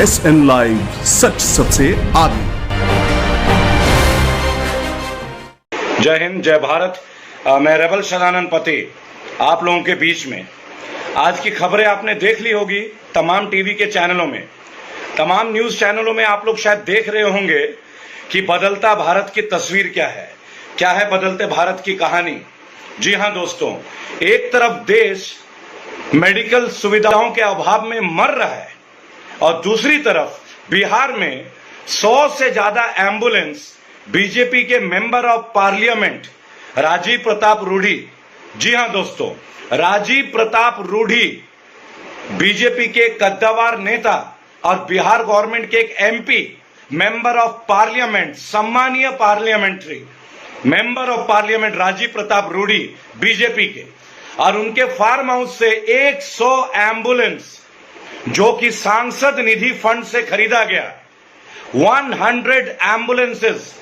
SN live, सच सबसे आगे। जय हिंद, जय भारत। मैं रेबल सदानंद पति आप लोगों के बीच में। आज की खबरें आपने देख ली होगी तमाम टीवी के चैनलों में, तमाम न्यूज चैनलों में। आप लोग शायद देख रहे होंगे कि बदलता भारत की तस्वीर क्या है बदलते भारत की कहानी। जी हां दोस्तों, एक तरफ देश मेडिकल सुविधाओं के अभाव में मर रहा है और दूसरी तरफ बिहार में 100 से ज्यादा एम्बुलेंस बीजेपी के member of parliament Rajiv Pratap Rudy, जी हां दोस्तों, राजीव प्रताप रूढ़ी बीजेपी के कद्दावर नेता और बिहार गवर्नमेंट के एक एमपी मेंबर ऑफ पार्लियामेंट, सम्मानीय parliamentary member of parliament Rajiv Pratap Rudy BJP के, और उनके फार्म हाउस से 100 एम्बुलेंस जो कि सांसद निधि फंड से खरीदा गया, 100 एम्बुलेंसेस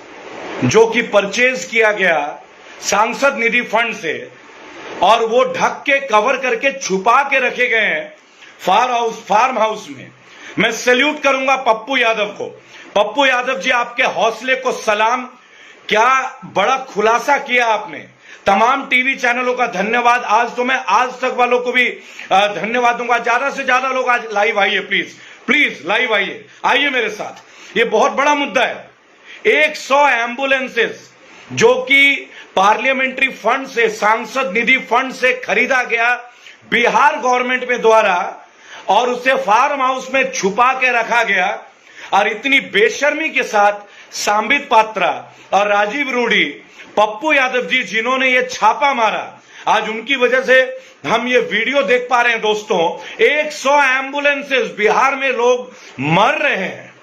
जो कि परचेज किया गया सांसद निधि फंड से, और वो ढक के कवर करके छुपा के रखे गए हैं फार्म हाउस में। मैं सैल्यूट करूंगा पप्पू यादव को। पप्पू यादव जी, आपके हौसले को सलाम। क्या बड़ा खुलासा किया आपने। तमाम टीवी चैनलों का धन्यवाद। आज तो मैं आज तक वालों को भी धन्यवाद दूंगा। ज्यादा से ज्यादा लोग आज लाइव आइए, प्लीज प्लीज लाइव आइए मेरे साथ। ये बहुत बड़ा मुद्दा है। 100 एम्बुलेंसेस जो कि पार्लियामेंट्री फंड से, सांसद निधि फंड से खरीदा गया बिहार गवर्नमेंट में द्वारा, और उसे फार्म हाउस में छुपा के रखा गया। और इतनी बेशर्मी के साथ सांबित पात्रा और राजीव रूढ़ी, पप्पू यादव जी जिन्होंने ये छापा मारा, आज उनकी वजह से हम ये वीडियो देख पा रहे हैं दोस्तों। 100 एम्बुलेंसेस, बिहार में लोग मर रहे हैं।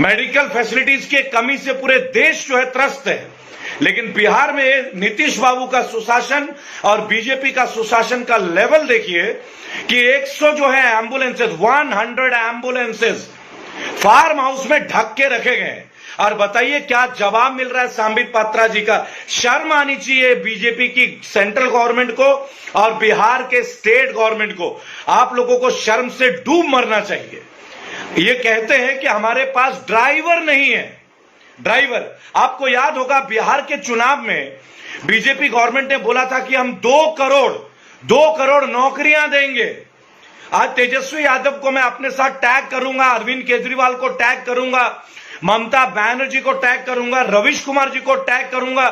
मेडिकल फैसिलिटीज की कमी से पूरे देश जो है त्रस्त है। लेकिन बिहार में नीतीश बाबू का सुशासन और बीजेपी का सुशासन का लेवल देखिए कि 100 जो है एम्बुलेंसेस, 100 एम्बुलेंसेस फार्म हाउस में ढक के रखे गए। और बताइए क्या जवाब मिल रहा है सांबित पात्रा जी का। शर्म आनी चाहिए बीजेपी की सेंट्रल गवर्नमेंट को और बिहार के स्टेट गवर्नमेंट को। आप लोगों को शर्म से डूब मरना चाहिए। ये कहते हैं कि हमारे पास ड्राइवर नहीं है। ड्राइवर, आपको याद होगा बिहार के चुनाव में बीजेपी गवर्नमेंट ने बोला था कि हम 2 करोड़ नौकरियां देंगे। आज तेजस्वी यादव को मैं अपने साथ टैग करूंगा, अरविंद केजरीवाल को टैग करूंगा, ममता बनर्जी को टैग करूंगा, रविश कुमार जी को टैग करूंगा,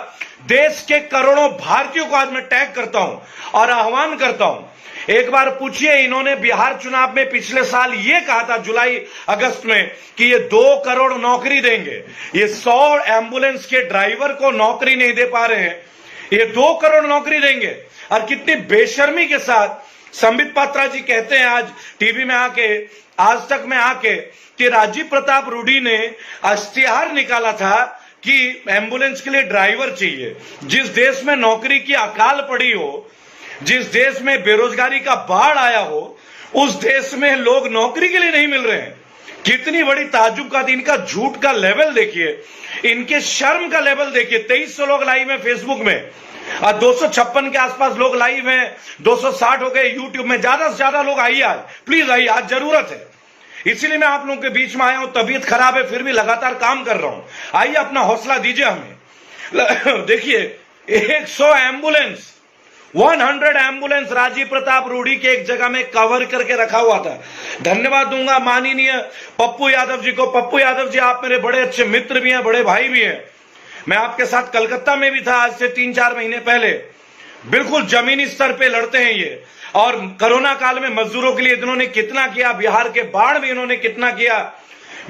देश के करोड़ों भारतीयों को आज मैं टैग करता हूं और आह्वान करता हूं। एक बार पूछिए, इन्होंने बिहार चुनाव में पिछले साल ये कहा था जुलाई अगस्त में कि ये 2 करोड़ नौकरी देंगे। ये 100 एम्बुलेंस के ड्राइवर को नौकरी नहीं दे पा रहे हैं, ये 2 करोड़ नौकरी देंगे। और कितनी बेशर्मी के साथ संबित पात्रा जी कहते हैं आज टीवी में आके, आज तक में आके, कि राजीव प्रताप रूढ़ी ने इश्तिहार निकाला था कि एम्बुलेंस के लिए ड्राइवर चाहिए। जिस देश में नौकरी की अकाल पड़ी हो, जिस देश में बेरोजगारी का बाढ़ आया हो, उस देश में लोग नौकरी के लिए नहीं मिल रहे हैं। कितनी बड़ी ताज्जुब का, इनका झूठ का लेवल देखिए, इनके शर्म का लेवल देखिए। 2300 लोग लाइव हैं फेसबुक में और 256 के आसपास लोग लाइव हैं, 260 हो गए यूट्यूब में। ज्यादा से ज्यादा लोग आइए आज, प्लीज आइए, आज जरूरत है। इसीलिए मैं आप लोगों के बीच में आया हूं। तबीयत खराब है फिर भी लगातार काम कर रहा हूं। आइए, अपना हौसला दीजिए हमें। देखिए 100 एम्बुलेंस, 100 एम्बुलेंस राजीव प्रताप रूढ़ी के एक जगह में कवर करके रखा हुआ था। धन्यवाद दूंगा माननीय पप्पू यादव जी को। पप्पू यादव जी, आप मेरे बड़े अच्छे मित्र भी हैं, बड़े भाई भी हैं। मैं आपके साथ कलकत्ता में भी था आज से 3-4 महीने पहले। बिल्कुल जमीनी स्तर पे लड़ते हैं ये। और कोरोना काल में मजदूरों के लिए इन्होंने कितना किया, बिहार के बाढ़ में इन्होंने कितना किया।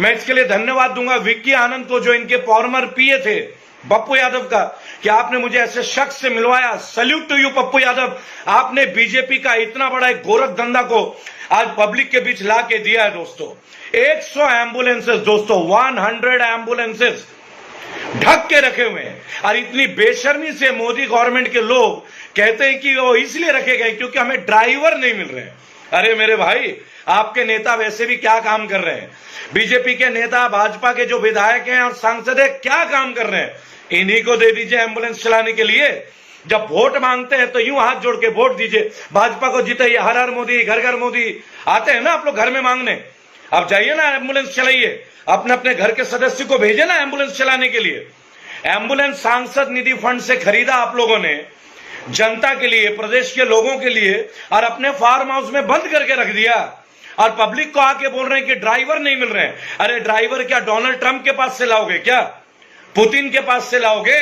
मैं इसके लिए धन्यवाद दूंगा विक्की आनंद को, जो इनके फॉर्मर पीए थे पप्पू यादव का, कि आपने मुझे ऐसे शख्स से मिलवाया। Salute to you Pappu Yadav. आपने बीजेपी का इतना बड़ा एक गोरख धंधा को आज पब्लिक के बीच ला के दिया है दोस्तों। 100 एम्बुलेंसेस दोस्तों, 100 एम्बुलेंसेस ढक के रखे हुए हैं। और इतनी बेशर्मी से मोदी गवर्नमेंट के लोग कहते हैं कि वो इसलिए रखे गए क्योंकि हमें ड्राइवर नहीं मिल रहे हैं। अरे मेरे भाई, आपके नेता वैसे भी क्या काम कर रहे हैं। बीजेपी के नेता, भाजपा के जो विधायक हैं और सांसद हैं, क्या काम कर रहे हैं। इन्हीं को दे दीजिए एम्बुलेंस चलाने के लिए। जब वोट मांगते हैं तो यूं हाथ जोड़ के वोट दीजिए, भाजपा को जिताइए, हर हर मोदी, घर घर मोदी। आते हैं ना आप लोग घर में मांगने, आप जाइए ना, एम्बुलेंस चलाइए, अपने अपने घर के सदस्य को भेजे ना एम्बुलेंस चलाने के लिए। एम्बुलेंस सांसद निधि फंड से खरीदा आप लोगों ने, जनता के लिए, प्रदेश के लोगों के लिए, और अपने फार्म हाउस में बंद करके रख दिया। और पब्लिक को आके बोल रहे हैं कि ड्राइवर नहीं मिल रहे हैं। अरे ड्राइवर क्या डोनाल्ड ट्रंप के पास से लाओगे, क्या पुतिन के पास से लाओगे,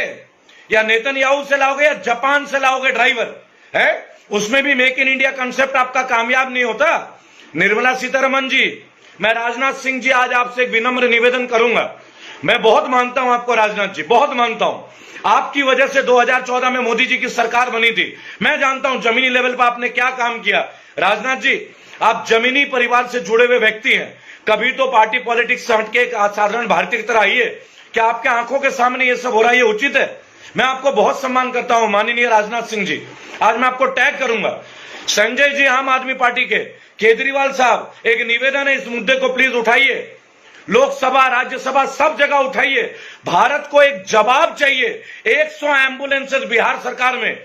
या नेतन्याहू से लाओगे, या जापान से लाओगे ड्राइवर है? उसमें भी मेक इन इंडिया कंसेप्ट आपका कामयाब नहीं होता। निर्मला सीतारमण जी, मैं राजनाथ सिंह जी, आज आपसे एक विनम्र निवेदन करूंगा। मैं बहुत मानता हूं आपको राजनाथ जी, बहुत मानता हूं। आपकी वजह से 2014 में मोदी जी की सरकार बनी थी। मैं जानता हूं जमीनी लेवल पर आपने क्या काम किया। राजनाथ जी, आप जमीनी परिवार से जुड़े हुए व्यक्ति हैं, कभी तो पार्टी पॉलिटिक्स से हटके एक साधारण भारतीय की तरह आइए। क्या आपके आंखों के सामने ये सब हो रहा है, ये उचित है? मैं आपको बहुत सम्मान करता हूं माननीय राजनाथ सिंह जी। आज मैं आपको टैग करूंगा। संजय जी, आम आदमी पार्टी के, केजरीवाल साहब, एक निवेदन है, इस मुद्दे को प्लीज उठाइए। लोकसभा, राज्यसभा, सब जगह उठाइए। भारत को एक जवाब चाहिए। 100 एम्बुलेंसेस बिहार सरकार में,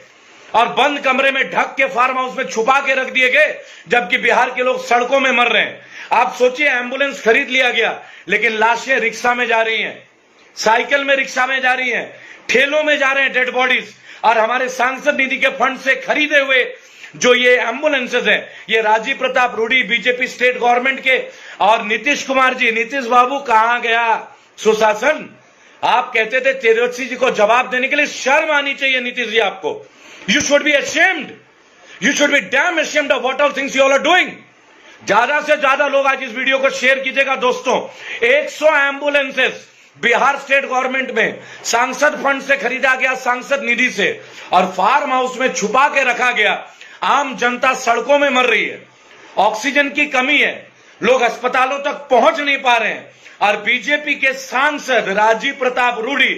और बंद कमरे में ढक के फार्म हाउस में छुपा के रख दिए गए, जबकि बिहार के लोग सड़कों में मर रहे हैं। आप सोचिए, एम्बुलेंस खरीद लिया गया, लेकिन लाशें रिक्शा में जा रही हैं, साइकिल में, रिक्शा में जा रही हैं, ठेलों में जा रहे हैं डेड बॉडीज। और हमारे सांसद निधि के फंड से खरीदे हुए जो ये एम्बुलेंसेज हैं, ये Rajiv Pratap Rudy, BJP state government के, और नीतीश कुमार जी, नीतीश बाबू, कहां गया सुशासन? आप कहते थे तेजस्वी जी को जवाब देने के लिए, शर्म आनी चाहिए नीतीश जी आपको। You should be ashamed, you should be damn ashamed of what all things you all are doing. ज्यादा से ज्यादा लोग आज इस वीडियो को शेयर कीजिएगा दोस्तों। 100 एम्बुलेंसेस बिहार स्टेट गवर्नमेंट में सांसद फंड से खरीदा गया, सांसद निधि से, और फार्म हाउस में छुपा के रखा गया। आम जनता सड़कों में मर रही है, ऑक्सीजन की कमी है, लोग अस्पतालों तक पहुंच नहीं पा रहे हैं, और बीजेपी के सांसद राजीव प्रताप रूडी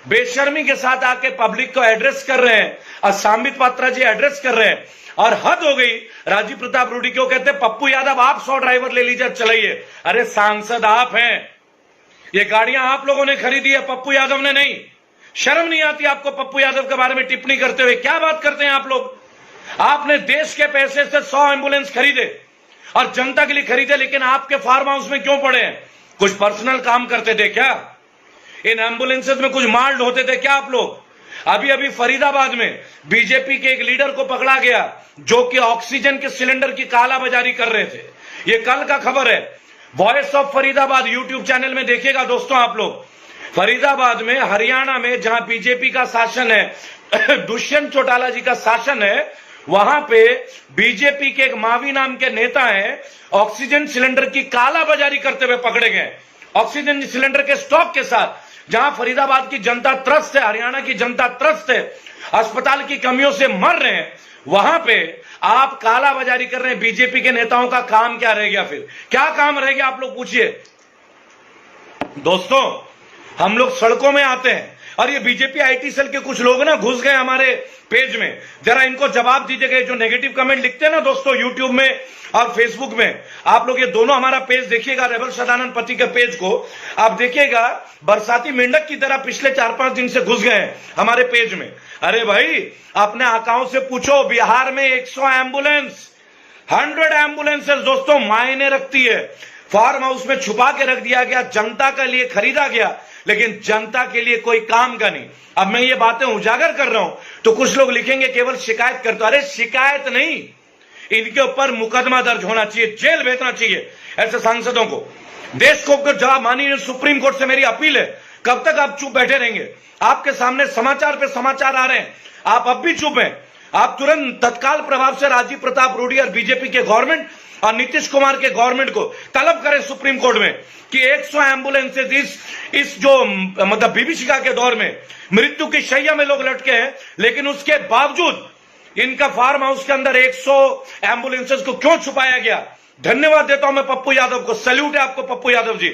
बेशर्मी के साथ आके पब्लिक को एड्रेस कर रहे हैं, और संबित पात्रा जी एड्रेस कर रहे हैं। और हद हो गई। राजीव प्रताप रूडी क्यों कहते हैं, पप्पू यादव आप 100 ड्राइवर ले लीजिए, चलाइए। अरे सांसद आप हैं, ये गाड़ियां आप लोगों ने खरीदी है, पप्पू यादव ने नहीं। शर्म नहीं आती आपको पप्पू यादव के बारे में टिप्पणी करते हुए? क्या बात करते हैं आप लोग? आपने देश के पैसे से 100 एम्बुलेंस खरीदे और जनता के लिए खरीदे, लेकिन आपके फार्म हाउस में क्यों पड़े हैं? कुछ पर्सनल काम करते थे क्या? इन एम्बुलेंसेज में कुछ माल्ड होते थे क्या आप लोग? अभी अभी फरीदाबाद में बीजेपी के एक लीडर को पकड़ा गया, जो कि ऑक्सीजन के सिलेंडर की कालाबाजारी कर रहे थे। ये कल का खबर है, voice of Faridabad YouTube channel में देखिएगा दोस्तों आप लोग। फरीदाबाद में, हरियाणा में, जहां बीजेपी का शासन है, दुष्यंत चौटाला जी का शासन है, वहां पे बीजेपी के एक मावी नाम के नेता हैं, ऑक्सीजन सिलेंडर की कालाबाजारी करते हुए पकड़े गए। ऑक्सीजन सिलेंडर के स्टॉक के साथ, जहां फरीदाबाद की जनता त्रस्त है, हरियाणा की जनता त्रस्त है, अस्पताल की कमियों से मर रहे हैं, वहां पे आप कालाबाजारी कर रहे हैं। बीजेपी के नेताओं का काम क्या रह गया? फिर क्या काम रह गया आप लोग पूछिए। दोस्तों, हम लोग सड़कों में आते हैं, और ये बीजेपी आईटी सेल के कुछ लोग ना घुस गए हमारे पेज में। जरा इनको जवाब दीजिएगा। जो नेगेटिव कमेंट लिखते हैं ना दोस्तों यूट्यूब में और फेसबुक में, आप लोग ये दोनों हमारा पेज देखिएगा, रेबल सदानंद पति के पेज को आप देखिएगा। बरसाती मेंढक की तरह पिछले 4-5 दिन से घुस गए हैं हमारे पेज में। अरे भाई, अपने आकाओं से पूछो, बिहार में 100 एम्बुलेंस, 100 एम्बुलेंसेस दोस्तों मायने रखती है। फार्म हाउस में छुपा के रख दिया गया, जनता के लिए खरीदा गया, लेकिन जनता के लिए कोई काम का नहीं। अब मैं ये बातें उजागर कर रहा हूं तो कुछ लोग लिखेंगे केवल शिकायत करते। अरे शिकायत नहीं, इनके ऊपर मुकदमा दर्ज होना चाहिए, जेल भेजना चाहिए ऐसे सांसदों को। देश को जवाब, माननीय सुप्रीम कोर्ट से मेरी अपील है, कब तक आप चुप बैठे रहेंगे? आपके सामने समाचार पे समाचार आ रहे हैं, आप अब भी चुप हैं। आप तुरंत तत्काल प्रभाव से राजीव प्रताप रूडी और बीजेपी के गवर्नमेंट और नीतीश कुमार के गवर्नमेंट को तलब करें सुप्रीम कोर्ट में कि 100 एम्बुलेंसेज इस जो मतलब विभीषिका के दौर में मृत्यु की शैया में लोग लटके हैं, लेकिन उसके बावजूद इनका फार्म हाउस के अंदर 100 एम्बुलेंसेज को क्यों छुपाया गया? धन्यवाद देता हूं मैं पप्पू यादव को, सैल्यूट है आपको पप्पू यादव जी।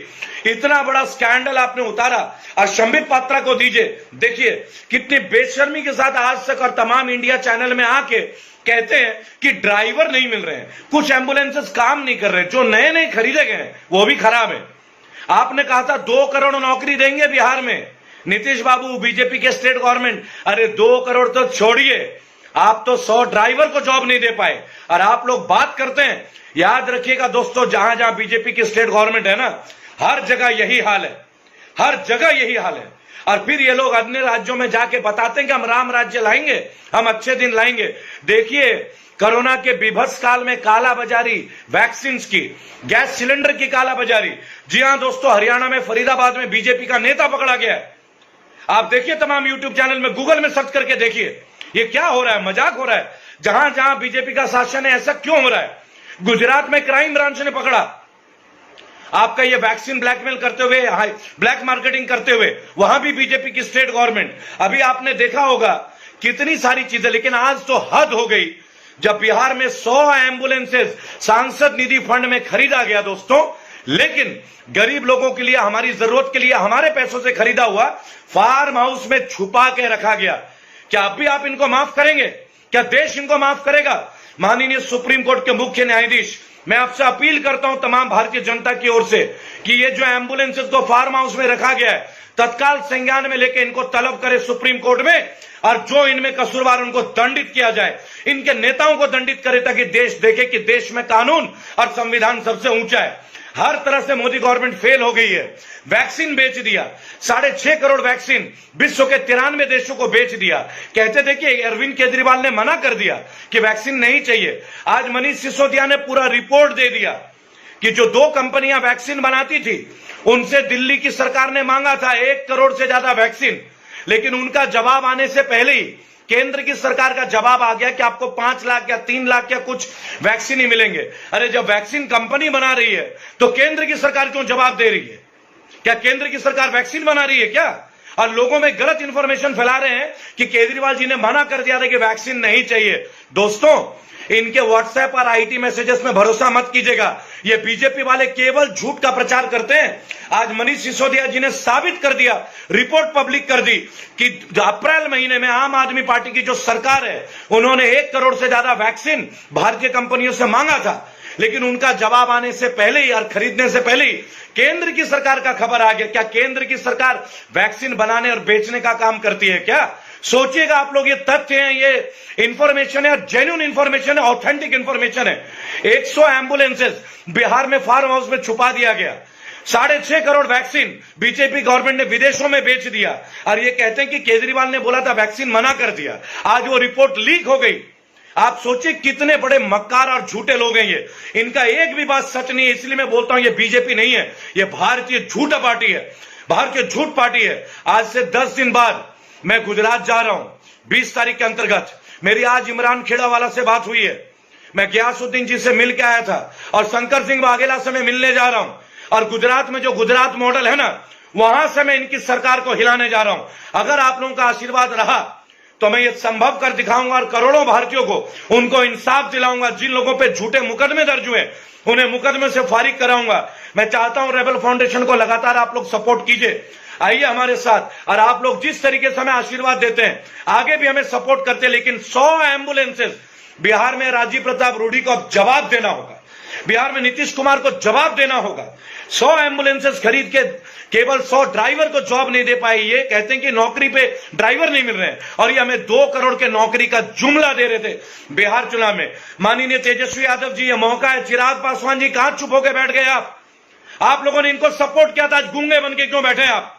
इतना बड़ा स्कैंडल आपने उतारा और संबित पात्रा को दीजिए। देखिए कितनी बेशर्मी के साथ आज तक और तमाम इंडिया चैनल में आके कहते हैं कि ड्राइवर नहीं मिल रहे हैं, कुछ एम्बुलेंसेस काम नहीं कर रहे, जो नए नए खरीदे गए हैं वो भी खराब है। आपने कहा था 2 करोड़ नौकरी देंगे बिहार में, नीतीश बाबू, बीजेपी के स्टेट गवर्नमेंट। अरे 2 करोड़ तो छोड़िए, आप तो 100 ड्राइवर को जॉब नहीं दे पाए और आप लोग बात करते हैं। याद रखिएगा दोस्तों, जहां जहां बीजेपी की स्टेट गवर्नमेंट है ना, हर जगह यही हाल है, हर जगह यही हाल है। और फिर ये लोग अन्य राज्यों में जाके बताते हैं कि हम राम राज्य लाएंगे, हम अच्छे दिन लाएंगे। देखिए, कोरोना के विभत्स काल में काला बाजारी, वैक्सीन की, गैस सिलेंडर की काला बाजारी। जी हां दोस्तों, हरियाणा में फरीदाबाद में बीजेपी का नेता पकड़ा गया है। आप देखिए, तमाम यूट्यूब चैनल में, गूगल में सर्च करके देखिए, ये क्या हो रहा है, मजाक हो रहा है। जहां जहां बीजेपी का शासन है, ऐसा क्यों हो रहा है? गुजरात में क्राइम ब्रांच ने पकड़ा आपका ये वैक्सीन ब्लैकमेल करते हुए, ब्लैक मार्केटिंग करते हुए, वहां भी बीजेपी की स्टेट गवर्नमेंट। अभी आपने देखा होगा कितनी सारी चीजें, लेकिन आज तो हद हो गई जब बिहार में 100 एम्बुलेंसेस सांसद निधि फंड में खरीदा गया दोस्तों, लेकिन गरीब लोगों के लिए, हमारी जरूरत के लिए, हमारे पैसों से खरीदा हुआ फार्म हाउस में छुपा के रखा गया। क्या अब भी आप इनको माफ करेंगे? क्या देश इनको माफ करेगा? माननीय सुप्रीम कोर्ट के मुख्य न्यायाधीश, मैं आपसे अपील करता हूं तमाम भारतीय जनता की ओर से कि ये जो एम्बुलेंसेस को फार्म हाउस में रखा गया है, तत्काल संज्ञान में लेके इनको तलब करे सुप्रीम कोर्ट में, और जो इनमें कसूरवार उनको दंडित किया जाए, इनके नेताओं को दंडित करे, ताकि देश देखे कि देश में कानून और संविधान सबसे ऊंचा है। हर तरह से मोदी गवर्नमेंट फेल हो गई है। वैक्सीन बेच दिया, 6.5 करोड़ वैक्सीन विश्व के 93 देशों को बेच दिया। कहते थे कि अरविंद केजरीवाल ने मना कर दिया कि वैक्सीन नहीं चाहिए। आज मनीष सिसोदिया ने पूरा रिपोर्ट दे दिया कि जो 2 कंपनियां वैक्सीन बनाती थी, उनसे दिल्ली की सरकार ने मांगा था 1 करोड़ से ज्यादा वैक्सीन, लेकिन उनका जवाब आने से पहले ही केंद्र की सरकार का जवाब आ गया कि आपको 5 लाख या 3 लाख या कुछ वैक्सीन ही मिलेंगे। अरे, जब वैक्सीन कंपनी बना रही है तो केंद्र की सरकार क्यों जवाब दे रही है? क्या केंद्र की सरकार वैक्सीन बना रही है क्या? और लोगों में गलत इंफॉर्मेशन फैला रहे हैं कि केजरीवाल जी ने मना कर दिया था कि वैक्सीन नहीं चाहिए। दोस्तों, इनके व्हाट्सएप और आईटी मैसेजेस में भरोसा मत कीजिएगा। ये बीजेपी वाले केवल झूठ का प्रचार करते हैं। आज मनीष सिसोदिया जी ने साबित कर दिया, रिपोर्ट पब्लिक कर दी कि अप्रैल महीने में आम आदमी पार्टी की जो सरकार है, उन्होंने 1 करोड़ से ज्यादा वैक्सीन भारतीय कंपनियों से मांगा था, लेकिन उनका जवाब आने से पहले ही और खरीदने से पहले ही केंद्र की सरकार का खबर आ गया। क्या केंद्र की सरकार वैक्सीन बनाने और बेचने का काम करती है क्या? सोचिएगा आप लोग, ये तथ्य है, ये इंफॉर्मेशन है, जेन्युइन इंफॉर्मेशन है, ऑथेंटिक इंफॉर्मेशन है। 100 एम्बुलेंसेस बिहार में फार्म हाउस में छुपा दिया गया। 6.5 करोड़ वैक्सीन बीजेपी गवर्नमेंट ने विदेशों में बेच दिया, और ये कहते हैं कि केजरीवाल ने बोला था, वैक्सीन मना कर दिया। आज वो रिपोर्ट लीक हो गई। आप सोचिए कितने बड़े मक्कार और झूठे लोग हैं ये। इनका एक भी बात सच नहीं है। इसलिए मैं बोलता हूं, ये बीजेपी नहीं है, ये भारतीय झूठा पार्टी है, भारतीय झूठ पार्टी है। आज से 10 दिन बाद मैं गुजरात जा रहा हूं, 20 तारीख के अंतर्गत। मेरी आज इमरान खेड़ावाला से बात हुई है। मैं गयासुद्दीन जी से मिल के आया था, और शंकर सिंह वाघेला से मैं मिलने जा रहा हूं। और गुजरात में जो गुजरात मॉडल है ना, वहां से मैं इनकी सरकार को हिलाने जा रहा हूं। अगर आप लोगों का आशीर्वाद रहा तो मैं ये संभव कर दिखाऊंगा, और करोड़ों भारतीयों को उनको इंसाफ दिलाऊंगा। जिन लोगों पे झूठे मुकदमे दर्ज हुए, उन्हें मुकदमे से फारिग कराऊंगा। मैं चाहता हूं रेबल फाउंडेशन को लगातार आप लोग सपोर्ट कीजिए, आइए हमारे साथ। और आप लोग जिस तरीके से हमें आशीर्वाद देते हैं, आगे भी हमें सपोर्ट करते हैं। लेकिन 100 एम्बुलेंसेस बिहार में राजीव प्रताप रूडी को अब जवाब देना होगा, बिहार में नीतीश कुमार को जवाब देना होगा। 100 एम्बुलेंसेस खरीद के केवल 100 ड्राइवर को जॉब नहीं दे पाए। ये कहते हैं कि नौकरी पे ड्राइवर नहीं मिल रहे हैं, और ये हमें 2 करोड़ के नौकरी का जुमला दे रहे थे बिहार चुनाव में। माननीय तेजस्वी यादव जी, ये मौका है। चिराग पासवान जी, कहां चुप होकर बैठ गए आप लोगों ने इनको सपोर्ट किया था, आज गूंगे बन के क्यों बैठे आप?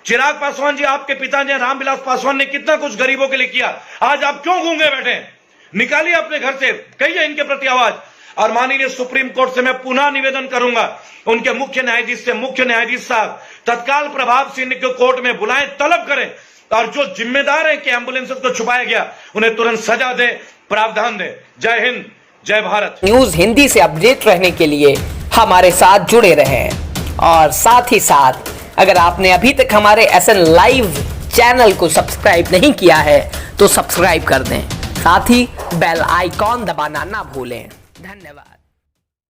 चिराग पासवान जी, आपके पिताजी रामविलास पासवान ने कितना कुछ गरीबों के लिए किया, आज आप क्यों गूंगे बैठे? निकालिए अपने घर से, कहिए इनके प्रति आवाज। और माननीय सुप्रीम कोर्ट से मैं पुनः निवेदन करूंगा, उनके मुख्य न्यायाधीश साहब तत्काल प्रभाव से इनको कोर्ट में बुलाएं, तलब करें, और जो जिम्मेदार है कि एम्बुलेंसेस को छुपाया गया, उन्हें तुरंत सजा दे, प्रावधान दे। जय हिंद, जय भारत। न्यूज हिंदी से अपडेट रहने के लिए हमारे साथ जुड़े रहें, और साथ ही साथ अगर आपने अभी तक हमारे SN लाइव चैनल को सब्सक्राइब नहीं किया है तो सब्सक्राइब कर दें, साथ ही बेल आइकॉन दबाना ना भूलें। धन्यवाद।